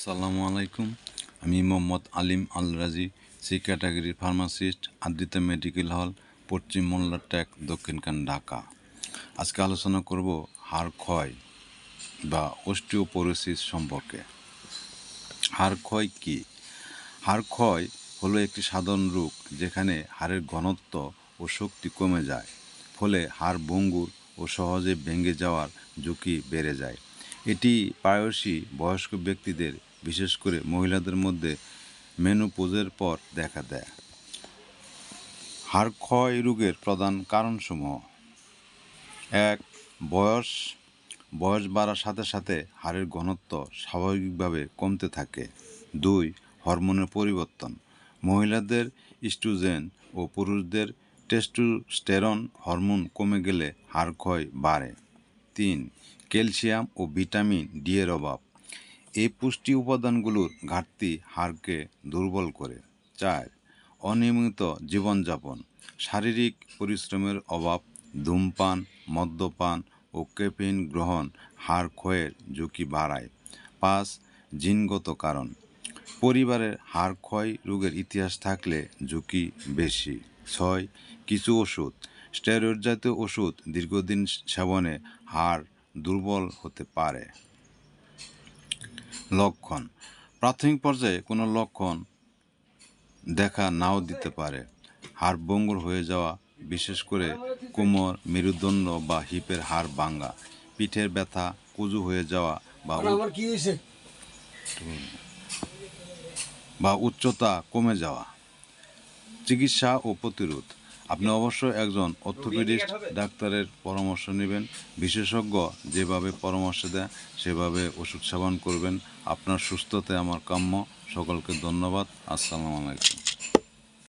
আসসালামু আলাইকুম। আমি মোহাম্মদ আলিম আল রাজি, সি ক্যাটাগরির ফার্মাসিস্ট, আদ্রিতা মেডিকেল হল, পশ্চিম মোল্লারটেক, দক্ষিণখান, ঢাকা। আজকে আলোচনা করব হাড় ক্ষয় বা অস্টিওপোরোসিস সম্পর্কে। হাড় ক্ষয় কী? হাড় ক্ষয় হলো একটি সাধারণ রোগ যেখানে হাড়ের ঘনত্ব ও শক্তি কমে যায়, ফলে হাড় ভঙ্গুর ও সহজে ভেঙে যাওয়ার ঝুঁকি বেড়ে যায়। এটি প্রায়শই বয়স্ক ব্যক্তিদের, বিশেষ করে মহিলাদের মধ্যে মেনোপজের পর দেখা দেয়। হাড় ক্ষয় রোগের প্রধান কারণসমূহ: ১. বয়স বাড়ার সাথে সাথে হাড়ের ঘনত্ব স্বাভাবিকভাবে কমতে থাকে। ২. হরমোনের পরিবর্তন: মহিলাদের ইস্ট্রোজেন ও পুরুষদের টেস্টোস্টেরন হরমোন কমে গেলে হাড় ক্ষয় বাড়ে। ৩. ক্যালসিয়াম ও ভিটামিন ডি এর অভাব: এই পুষ্টি উপাদানগুলোর ঘাটতি হাড়কে দুর্বল করে। ৪. অনিয়মিত জীবনযাপন: শারীরিক পরিশ্রমের অভাব, ধূমপান, মদ্যপান ও ক্যাফেইন গ্রহণ হাড় ক্ষয়ের ঝুঁকি বাড়ায়। ৫. জিনগত কারণ: পরিবারের হাড় ক্ষয় রোগের ইতিহাস থাকলে ঝুঁকি বেশি। ৬. কিছু ওষুধ: স্টেরয়েড জাতীয় ওষুধ দীর্ঘদিন সেবনে হাড় দুর্বল হতে পারে। লক্ষণ: প্রাথমিক পর্যায়ে কোনো লক্ষণ দেখা নাও দিতে পারে। হাড় ভঙ্গুর হয়ে যাওয়া, বিশেষ করে কোমর, মেরুদণ্ড বা হিপের হাড় ভাঙা, পিঠের ব্যথা, কুঁজু হয়ে যাওয়া বা উচ্চতা কমে যাওয়া। চিকিৎসা ও প্রতিরোধ: আপনি অবশ্যই একজন অর্থোপেডিস্ট ডাক্তারের পরামর্শ নেবেন। বিশেষজ্ঞ যেভাবে পরামর্শ দেয় সেভাবে ওষুধ সেবন করবেন। আপনার সুস্থতাই আমার কাম্য। সকলকে ধন্যবাদ। আসসালামু আলাইকুম।